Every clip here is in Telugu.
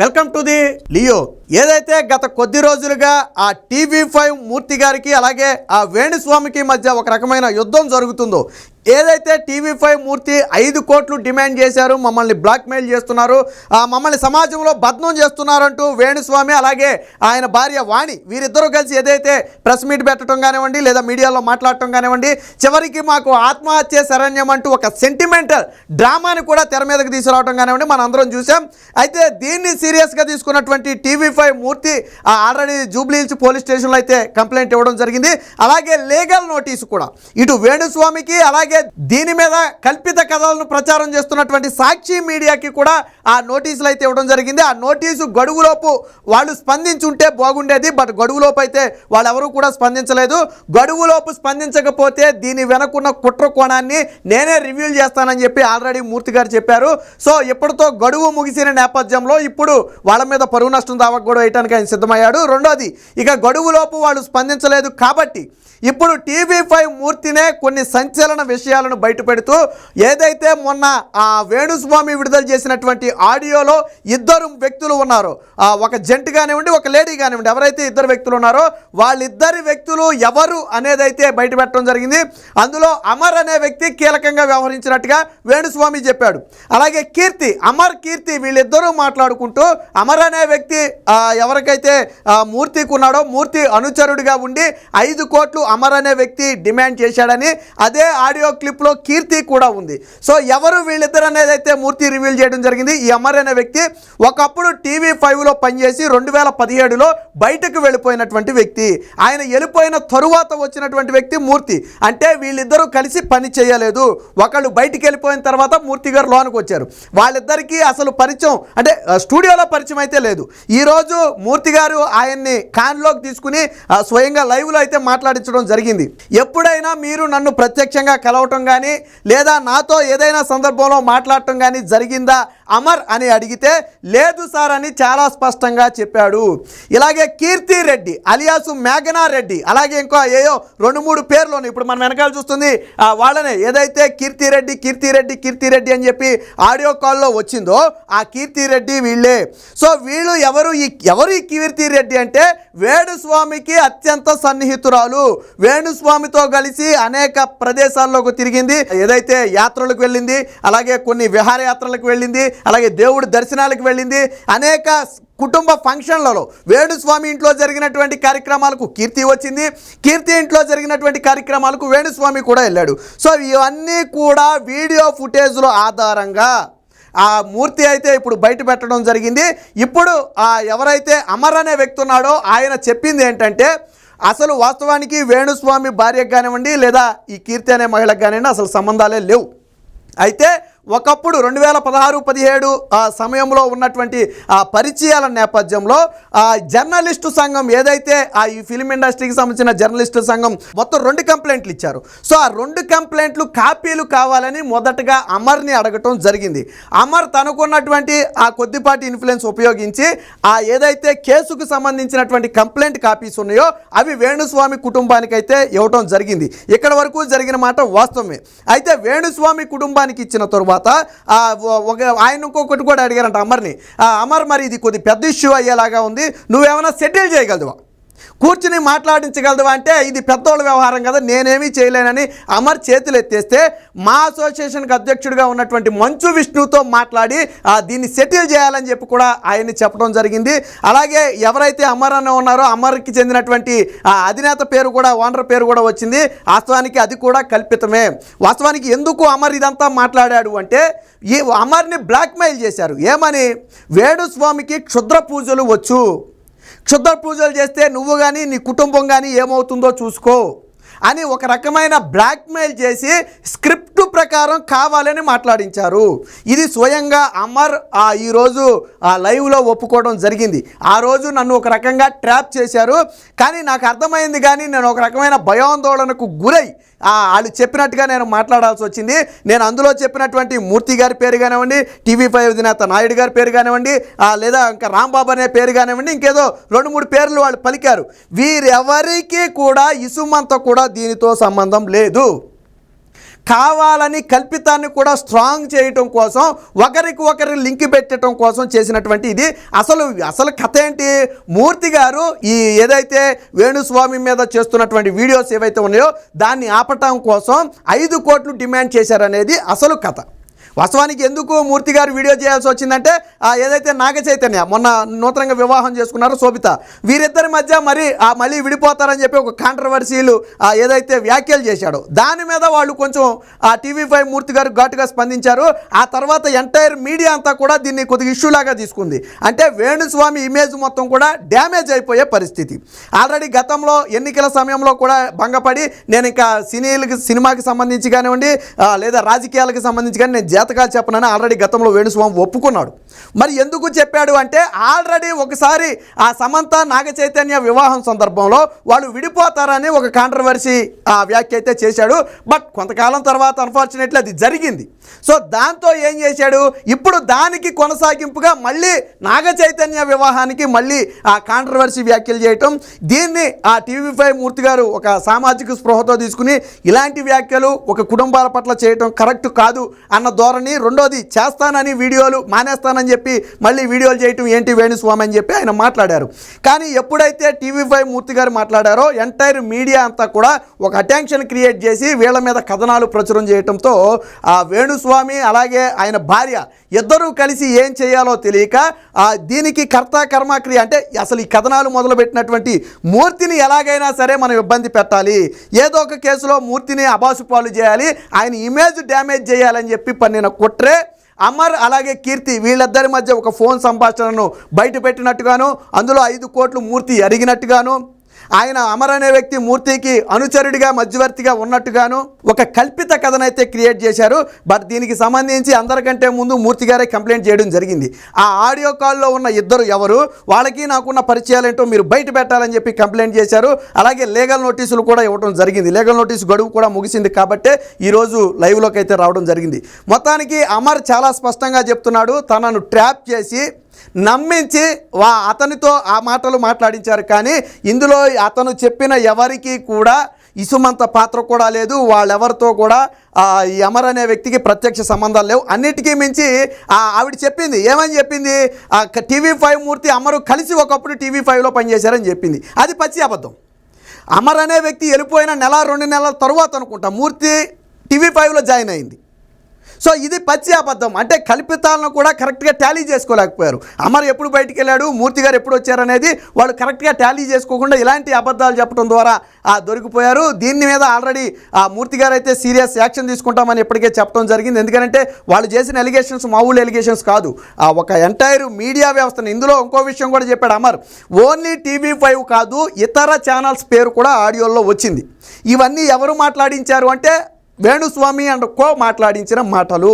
Welcome to the Leo. ఏదైతే గత కొద్ది రోజులుగా ఆ టీవీ5 మూర్తి గారికి అలాగే ఆ వేణుస్వామికి మధ్య ఒక రకమైన యుద్ధం జరుగుతుందో, ఏదైతే టీవీ5 మూర్తి 5 కోట్లు డిమాండ్ చేశారు, మమ్మల్ని బ్లాక్మెయిల్ చేస్తున్నారు, మమ్మల్ని సమాజంలో బద్నం చేస్తున్నారంటూ వేణుస్వామి అలాగే ఆయన భార్య వాణి వీరిద్దరూ కలిసి ఏదైతే ప్రెస్ మీట్ పెట్టడం కానివ్వండి లేదా మీడియాలో మాట్లాడటం కానివ్వండి, చివరికి మాకు ఆత్మహత్య శరణ్యం అంటూ ఒక సెంటిమెంటల్ డ్రామాని కూడా తెర మీదకి తీసుకురావడం కానివ్వండి మనం అందరం చూసాం. అయితే దీన్ని సీరియస్గా తీసుకున్నటువంటి టీవీ5 మూర్తి ఆల్రెడీ జూబ్లీ హిల్స్ పోలీస్ స్టేషన్లో అయితే కంప్లైంట్ ఇవ్వడం జరిగింది. అలాగే లీగల్ నోటీసు కూడా ఇటు వేణుస్వామికి అలాగే దీని మీద కల్పిత కథలను ప్రచారం చేస్తున్నటువంటి సాక్షి మీడియాకి కూడా ఆ నోటీసులు అయితే ఇవ్వడం జరిగింది. ఆ నోటీసు గడువులోపు వాళ్ళు స్పందించుంటే బాగుండేది, బట్ గడువులోపు అయితే వాళ్ళెవరూ కూడా స్పందించలేదు. గడువులోపు స్పందించకపోతే దీని వెనకున్న కుట్ర కోణాన్ని నేనే రివ్యూ చేస్తానని చెప్పి ఆల్రెడీ మూర్తి గారు చెప్పారు. సో ఇప్పటితో గడువు ముగిసిన నేపథ్యంలో ఇప్పుడు వాళ్ళ మీద పరువు నష్టం దావా కూడా వేయడానికి ఆయన సిద్ధమయ్యాడు. రెండోది, ఇక గడువులోపు వాళ్ళు స్పందించలేదు కాబట్టి ఇప్పుడు టీవీ5 మూర్తినే కొన్ని సంచలన విషయాలను బయటపెడుతూ ఏదైతే మొన్న ఆ వేణుస్వామి విడుదల చేసినటువంటి ఆడియోలో ఇద్దరు వ్యక్తులు ఉన్నారో, ఒక జెంట్ కానివ్వండి ఒక లేడీ కానివ్వండి, ఎవరైతే ఇద్దరు వ్యక్తులు ఉన్నారో వాళ్ళిద్దరి వ్యక్తులు ఎవరు అనేదైతే బయటపెట్టడం జరిగింది. అందులో అమర్ అనే వ్యక్తి కీలకంగా వ్యవహరించినట్టుగా వేణుస్వామి చెప్పాడు. అలాగే కీర్తి, అమర్ కీర్తి వీళ్ళిద్దరూ మాట్లాడుకుంటూ అమర్ అనే వ్యక్తి ఎవరికైతే మూర్తికి ఉన్నాడో మూర్తి అనుచరుడిగా ఉండి 5 కోట్లు అమర్ అనే వ్యక్తి డిమాండ్ చేశాడని అదే ఆడియో క్లిప్లో కీర్తి కూడా ఉంది. సో ఎవరు వీళ్ళిద్దరు అనేది అయితే మూర్తి రివీల్ చేయడం జరిగింది. ఈ అమర్ అనే వ్యక్తి ఒకప్పుడు టీవీ5లో పనిచేసి 2017లో బయటకు వెళ్ళిపోయినటువంటి వ్యక్తి. ఆయన వెళ్ళిపోయిన తరువాత వచ్చినటువంటి వ్యక్తి మూర్తి. అంటే వీళ్ళిద్దరూ కలిసి పని చేయలేదు, ఒకళ్ళు బయటికి వెళ్ళిపోయిన తర్వాత మూర్తి గారు లోనికి వచ్చారు. వాళ్ళిద్దరికీ అసలు పరిచయం అంటే స్టూడియోలో పరిచయం అయితే లేదు. ఈరోజు మూర్తి గారు ఆయన్ని కాన్లోకి తీసుకుని స్వయంగా లైవ్లో అయితే మాట్లాడించడం జరిగింది. ఎప్పుడైనా మీరు నన్ను ప్రత్యక్షంగా కలవటం కానీ లేదా నాతో ఏదైనా సందర్భంలో మాట్లాడటం కానీ జరిగిందా అమర్ అని అడిగితే లేదు సార్ అని చాలా స్పష్టంగా చెప్పాడు. ఇలాగే కీర్తి రెడ్డి అలియాసు మేఘనా రెడ్డి, అలాగే ఇంకో ఏయో 2-3 పేర్లు ఇప్పుడు మనం వెనకాల చూస్తుంది వాళ్ళనే, ఏదైతే కీర్తి రెడ్డి అని చెప్పి ఆడియో కాల్లో వచ్చిందో ఆ కీర్తి రెడ్డి వీళ్ళే. సో వీళ్ళు ఎవరు ఈ కీర్తి రెడ్డి అంటే వేణుస్వామికి అత్యంత సన్నిహితురాలు. వేణుస్వామితో కలిసి అనేక ప్రదేశాల్లోకి తిరిగింది, ఏదైతే యాత్రలకు వెళ్ళింది, అలాగే కొన్ని విహారయాత్రలకు వెళ్ళింది, అలాగే దేవుడి దర్శనాలకు వెళ్ళింది, అనేక కుటుంబ ఫంక్షన్లలో వేణుస్వామి ఇంట్లో జరిగినటువంటి కార్యక్రమాలకు కీర్తి వచ్చింది, కీర్తి ఇంట్లో జరిగినటువంటి కార్యక్రమాలకు వేణుస్వామి కూడా వెళ్ళాడు. సో ఇవన్నీ కూడా వీడియో ఫుటేజ్ల ఆధారంగా ఆ మూర్తి అయితే ఇప్పుడు బయట పెట్టడం జరిగింది. ఇప్పుడు ఎవరైతే అమర్ అనే వ్యక్తి ఉన్నాడో ఆయన చెప్పింది ఏంటంటే అసలు వాస్తవానికి వేణుస్వామి భార్యకు కానివ్వండి లేదా ఈ కీర్తి అనే మహిళకు కానివ్వండి అసలు సంబంధాలే లేవు. అయితే ఒకప్పుడు 2016-17 సమయంలో ఉన్నటువంటి పరిచయాల నేపథ్యంలో జర్నలిస్టు సంఘం ఏదైతే ఈ ఫిలిం ఇండస్ట్రీకి సంబంధించిన జర్నలిస్టు సంఘం మొత్తం 2 కంప్లైంట్లు ఇచ్చారు. సో ఆ 2 కంప్లైంట్లు కాపీలు కావాలని మొదటగా అమర్ని అడగటం జరిగింది. అమర్ తనకున్నటువంటి ఆ కొద్దిపాటి ఇన్ఫ్లుయెన్స్ ఉపయోగించి ఏదైతే కేసుకు సంబంధించినటువంటి కంప్లైంట్ కాపీస్ ఉన్నాయో అవి వేణుస్వామి కుటుంబానికి అయితే ఇవ్వటం జరిగింది. ఇక్కడ వరకు జరిగిన మాట వాస్తవమే. అయితే వేణుస్వామి కుటుంబానికి ఇచ్చిన తరువాత ఆయన ఇంకొకటి కూడా అడిగారంట అమర్ని, అమర్ మరి ఇది కొద్ది పెద్ద ఇష్యూ అయ్యేలాగా ఉంది, నువ్వేమైనా సెటిల్ చేయగలదువా, కూర్చుని మాట్లాడించగలదువా అంటే ఇది పెద్దోళ్ళ వ్యవహారం కదా, నేనేమీ చేయలేనని అమర్ చేతులు ఎత్తేస్తే మా అసోసియేషన్కి అధ్యక్షుడిగా ఉన్నటువంటి మంచు విష్ణుతో మాట్లాడి దీన్ని సెటిల్ చేయాలని చెప్పి కూడా ఆయన్ని చెప్పడం జరిగింది. అలాగే ఎవరైతే అమర్ అని ఉన్నారో అమర్కి చెందినటువంటి అధినేత పేరు కూడా ఓనర్ పేరు కూడా వచ్చింది. వాస్తవానికి అది కూడా కల్పితమే. వాస్తవానికి ఎందుకు అమర్ ఇదంతా మాట్లాడాడు అంటే ఈ అమర్ని బ్లాక్మెయిల్ చేశారు. ఏమని, వేణుస్వామికి క్షుద్ర పూజలు వచ్చు, క్షుద్ర పూజలు చేస్తే నువ్వు కానీ నీ కుటుంబం కానీ ఏమవుతుందో చూసుకో అని ఒక రకమైన బ్లాక్మెయిల్ చేసి స్క్రిప్ట్ ప్రకారం కావాలని మాట్లాడించారు. ఇది స్వయంగా అమర్ ఈరోజు లైవ్లో ఒప్పుకోవడం జరిగింది. ఆ రోజు నన్ను ఒక రకంగా ట్రాప్ చేశారు, కానీ నాకు అర్థమైంది, కానీ నేను ఒక రకమైన భయాందోళనకు గురై వాళ్ళు చెప్పినట్టుగా నేను మాట్లాడాల్సి వచ్చింది. నేను అందులో చెప్పినటువంటి మూర్తి గారి పేరు కానివ్వండి, టీవీ5 అధినేత నాయుడు గారి పేరు కానివ్వండి, లేదా ఇంకా రాంబాబు అనే పేరు కానివ్వండి, ఇంకేదో 2-3 పేర్లు వాళ్ళు పలికారు. వీరెవరికి కూడా ఇసుమంత కూడా దీనితో సంబంధం లేదు. కావాలని కల్పితాన్ని కూడా స్ట్రాంగ్ చేయటం కోసం ఒకరికి ఒకరి లింక్ పెట్టడం కోసం చేసినటువంటి ఇది. అసలు కథ ఏంటి? మూర్తి గారు ఈ ఏదైతే వేణుస్వామి మీద చేస్తున్నటువంటి వీడియోస్ ఏవైతే ఉన్నాయో దాన్ని ఆపటం కోసం 5 కోట్లు డిమాండ్ చేశారనేది అసలు కథ. వాస్తవానికి ఎందుకు మూర్తి గారు వీడియో చేయాల్సి వచ్చిందంటే ఏదైతే నాగ చైతన్య మొన్న నూతనంగా వివాహం చేసుకున్నారో శోభిత, వీరిద్దరి మధ్య మళ్ళీ విడిపోతారని చెప్పి ఒక కాంట్రవర్సీలు ఏదైతే వ్యాఖ్యలు చేశాడో దాని మీద వాళ్ళు కొంచెం TV5 మూర్తి గారు ఘాటుగా స్పందించారు. ఆ తర్వాత ఎంటైర్ మీడియా అంతా కూడా దీన్ని కొద్దిగా ఇష్యూ లాగా తీసుకుంది. అంటే వేణుస్వామి ఇమేజ్ మొత్తం కూడా డ్యామేజ్ అయిపోయే పరిస్థితి. ఆల్రెడీ గతంలో ఎన్నికల సమయంలో కూడా భంగపడి నేను ఇంకా సినిమాకి సంబంధించి కానివ్వండి లేదా రాజకీయాలకు సంబంధించి కానీ నేను జాతకాలు చెప్పనని ఆల్రెడీ గతంలో వేణుస్వామి ఒప్పుకున్నాడు. మరి ఎందుకు చెప్పాడు అంటే ఆల్రెడీ ఒకసారి ఆ సమంత నాగ చైతన్య వివాహం సందర్భంలో వాళ్ళు విడిపోతారని ఒక కాంట్రవర్సీ వ్యాఖ్య అయితే చేశాడు. బట్ కొంతకాలం తర్వాత అన్ఫార్చునేట్లీ అది జరిగింది. సో దాంతో ఏం చేశాడు, ఇప్పుడు దానికి కొనసాగింపుగా మళ్ళీ నాగ చైతన్య వివాహానికి మళ్ళీ ఆ కాంట్రవర్సీ వ్యాఖ్యలు చేయటం, దీన్ని TV5 మూర్తి గారు ఒక సామాజిక స్పృహతో తీసుకుని ఇలాంటి వ్యాఖ్యలు ఒక కుటుంబాల పట్ల చేయటం కరెక్ట్ కాదు అన్న ధోరణి. రెండోది చేస్తానని వీడియోలు మానేస్తానని చెప్పి మళ్ళీ వీడియోలు చేయటం ఏంటి వేణుస్వామి అని చెప్పి ఆయన మాట్లాడారు. కానీ ఎప్పుడైతే TV5 మూర్తి గారు మాట్లాడారో ఎంటైర్ మీడియా అంతా కూడా ఒక అటెన్షన్ క్రియేట్ చేసి వీళ్ళ మీద కథనాలు ప్రచురం చేయటంతో ఆ వేణుస్వామి అలాగే ఆయన భార్య ఇద్దరూ కలిసి ఏం చేయాలో తెలియక దీనికి కర్త కర్మక్రియ అంటే అసలు ఈ కథనాలు మొదలుపెట్టినటువంటి మూర్తిని ఎలాగైనా సరే మనం ఇబ్బంది పెట్టాలి, ఏదో ఒక కేసులో మూర్తిని అబాసుపాలు చేయాలి, ఆయన ఇమేజ్ డ్యామేజ్ చేయాలని చెప్పి పన్నిన కుట్రే అమర్ అలాగే కీర్తి వీళ్ళిద్దరి మధ్య ఒక ఫోన్ సంభాషణను బయట పెట్టినట్టుగాను, అందులో 5 కోట్లు మూర్తి అడిగినట్టుగాను, ఆయన అమర్ అనే వ్యక్తి మూర్తికి అనుచరుడిగా మధ్యవర్తిగా ఉన్నట్టుగాను ఒక కల్పిత కథనైతే క్రియేట్ చేశారు. బట్ దీనికి సంబంధించి అందరికంటే ముందు మూర్తి గారే కంప్లైంట్ చేయడం జరిగింది. ఆ ఆడియో కాల్లో ఉన్న ఇద్దరు ఎవరు, వాళ్ళకి నాకున్న పరిచయాలు ఏంటో మీరు బయట పెట్టాలని చెప్పి కంప్లైంట్ చేశారు. అలాగే లీగల్ నోటీసులు కూడా ఇవ్వడం జరిగింది. లీగల్ నోటీసు గడువు కూడా ముగిసింది కాబట్టే ఈరోజు లైవ్లోకి అయితే రావడం జరిగింది. మొత్తానికి అమర్ చాలా స్పష్టంగా చెప్తున్నాడు, తనను ట్రాప్ చేసి నమ్మించి అతనితో ఆ మాటలు మాట్లాడించారు. కానీ ఇందులో అతను చెప్పిన ఎవరికి కూడా ఇసుమంత పాత్ర కూడా లేదు, వాళ్ళెవరితో కూడా ఈ అమర్ అనే వ్యక్తికి ప్రత్యక్ష సంబంధాలు లేవు. అన్నిటికీ మించి ఆవిడ చెప్పింది, ఏమని చెప్పింది, TV5 మూర్తి అమరు కలిసి ఒకప్పుడు TV5లో పనిచేశారని చెప్పింది. అది పచ్చి అబద్ధం. అమర్ అనే వ్యక్తి వెళ్ళిపోయిన 1-2 నెలల తరువాత అనుకుంటా మూర్తి TV5లో జాయిన్ అయింది. సో ఇది పచ్చి అబద్ధం. అంటే కల్పితాలను కూడా కరెక్ట్గా టాలీ చేసుకోలేకపోయారు. అమర్ ఎప్పుడు బయటికి వెళ్ళాడు, మూర్తి గారు ఎప్పుడు వచ్చారనేది వాళ్ళు కరెక్ట్గా టాలీ చేసుకోకుండా ఇలాంటి అబద్ధాలు చెప్పడం ద్వారా దొరికిపోయారు. దీని మీద ఆల్రెడీ మూర్తి గారు అయితే సీరియస్ యాక్షన్ తీసుకుంటామని ఇప్పటికే చెప్పడం జరిగింది. ఎందుకంటే వాళ్ళు చేసిన ఎలిగేషన్స్ మామూలు ఎలిగేషన్స్ కాదు, ఒక ఎంటైర్ మీడియా వ్యవస్థను. ఇందులో ఇంకో విషయం కూడా చెప్పాడు అమర్, ఓన్లీ TV5 కాదు ఇతర ఛానల్స్ పేరు కూడా ఆడియోలో వచ్చింది. ఇవన్నీ ఎవరు మాట్లాడించారు అంటే వేణుస్వామి అండ్ కో మాట్లాడించిన మాటలు.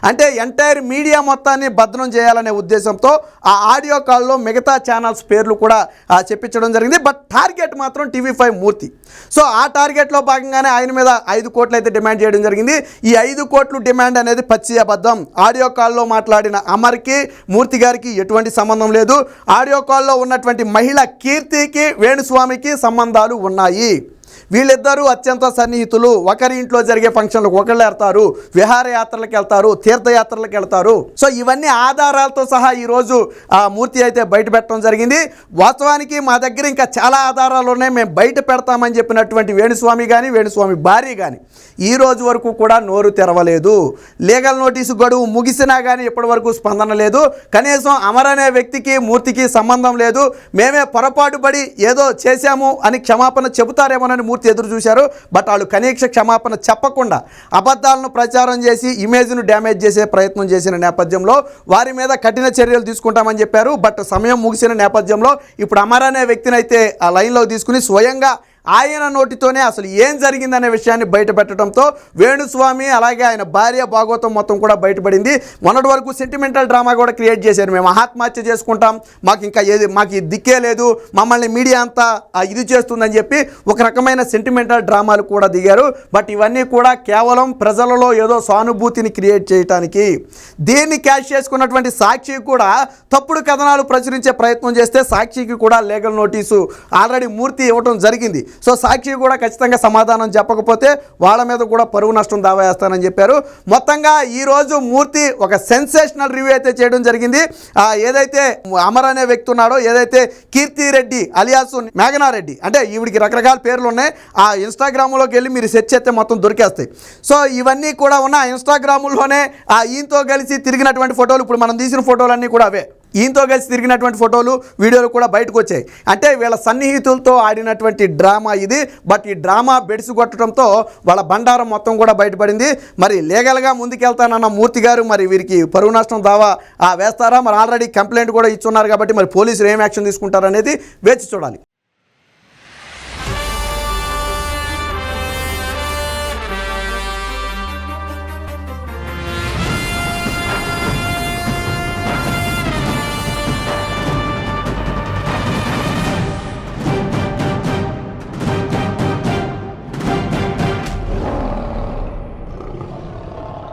అంటే ఎంటైర్ మీడియా మొత్తాన్ని భద్రం చేయాలనే ఉద్దేశంతో ఆ ఆడియో కాల్లో మిగతా ఛానల్స్ పేర్లు కూడా చెప్పించడం జరిగింది. బట్ టార్గెట్ మాత్రం TV5 మూర్తి. సో ఆ టార్గెట్లో భాగంగానే ఆయన మీద 5 కోట్లు అయితే డిమాండ్ చేయడం జరిగింది. ఈ 5 కోట్లు డిమాండ్ అనేది పచ్చి అబద్ధం. ఆడియో కాల్లో మాట్లాడిన అమర్కి మూర్తి గారికి ఎటువంటి సంబంధం లేదు. ఆడియో కాల్లో ఉన్నటువంటి మహిళ కీర్తికి వేణుస్వామికి సంబంధాలు ఉన్నాయి. వీళ్ళిద్దరూ అత్యంత సన్నిహితులు. ఒకరి ఇంట్లో జరిగే ఫంక్షన్లకు ఒకళ్ళు వెళ్తారు, విహారయాత్రలకు వెళ్తారు, తీర్థయాత్రలకు వెళ్తారు. సో ఇవన్నీ ఆధారాలతో సహా ఈరోజు మూర్తి అయితే బయట పెట్టడం జరిగింది. వాస్తవానికి మా దగ్గర ఇంకా చాలా ఆధారాలు ఉన్నాయి, మేము బయట పెడతామని చెప్పినటువంటి వేణుస్వామి కానీ వేణుస్వామి భార్య కానీ ఈ రోజు వరకు కూడా నోరు తెరవలేదు. లీగల్ నోటీసు గడువు ముగిసినా కానీ ఇప్పటి వరకు స్పందన లేదు. కనీసం అమర్ అనే వ్యక్తికి మూర్తికి సంబంధం లేదు, మేమే పొరపాటు పడి ఏదో చేశాము అని క్షమాపణ చెబుతారేమోనని మూర్తి ఎదురు చూశారు. బట్ వాళ్ళు కనీక్ష క్షమాపణ చెప్పకుండా అబద్ధాలను ప్రచారం చేసి ఇమేజ్ను డ్యామేజ్ చేసే ప్రయత్నం చేసిన నేపథ్యంలో వారి మీద కఠిన చర్యలు తీసుకుంటామని చెప్పారు. బట్ సమయం ముగిసిన నేపథ్యంలో ఇప్పుడు అమర్ అనే వ్యక్తిని అయితే ఆ లైన్లో తీసుకుని స్వయంగా ఆయన నోటితోనే అసలు ఏం జరిగిందనే విషయాన్ని బయటపెట్టడంతో వేణుస్వామి అలాగే ఆయన భార్య భాగవతం మొత్తం కూడా బయటపడింది. మొన్నటి వరకు సెంటిమెంటల్ డ్రామా కూడా క్రియేట్ చేశారు, మేము ఆత్మహత్య చేసుకుంటాం, మాకు దిక్కే లేదు, మమ్మల్ని మీడియా అంతా ఇది చేస్తుందని చెప్పి ఒక రకమైన సెంటిమెంటల్ డ్రామాలు కూడా దిగారు. బట్ ఇవన్నీ కూడా కేవలం ప్రజలలో ఏదో సానుభూతిని క్రియేట్ చేయడానికి. దీన్ని క్యాష్ చేసుకున్నటువంటి సాక్షి కూడా తప్పుడు కథనాలు ప్రచురించే ప్రయత్నం చేస్తే సాక్షికి కూడా లీగల్ నోటీసు ఆల్రెడీ మూర్తి ఇవ్వడం జరిగింది. సో సాక్షి కూడా ఖచ్చితంగా సమాధానం చెప్పకపోతే వాళ్ళ మీద కూడా పరువు నష్టం దావా వేస్తానని చెప్పారు. మొత్తంగా ఈరోజు మూర్తి ఒక సెన్సేషనల్ రివ్యూ అయితే చేయడం జరిగింది. ఏదైతే అమర్ అనే వ్యక్తి ఉన్నాడో, ఏదైతే కీర్తి రెడ్డి అలియాసు మేఘనారెడ్డి, అంటే ఈవిడికి రకరకాల పేర్లు ఉన్నాయి, ఆ ఇన్స్టాగ్రామ్లోకి వెళ్ళి మీరు సెర్చ్ చేస్తే మొత్తం దొరికేస్తాయి. సో ఇవన్నీ కూడా ఉన్న ఇన్స్టాగ్రామ్లోనే ఈయనతో కలిసి తిరిగినటువంటి ఫోటోలు, ఇప్పుడు మనం తీసిన ఫోటోలన్నీ కూడా అవే. ఈయనతో కలిసి తిరిగినటువంటి ఫోటోలు, వీడియోలు కూడా బయటకు వచ్చాయి. అంటే వీళ్ళ సన్నిహితులతో ఆడినటువంటి డ్రామా ఇది. బట్ ఈ డ్రామా బెడిసి కొట్టడంతో వాళ్ళ బండారం మొత్తం కూడా బయటపడింది. మరి లీగల్గా ముందుకెళ్తానన్న మూర్తి గారు మరి వీరికి పరువు నష్టం దావా వేస్తారా? మరి ఆల్రెడీ కంప్లైంట్ కూడా ఇచ్చున్నారు కాబట్టి మరి పోలీసులు ఏం యాక్షన్ తీసుకుంటారనేది వేచి చూడాలి.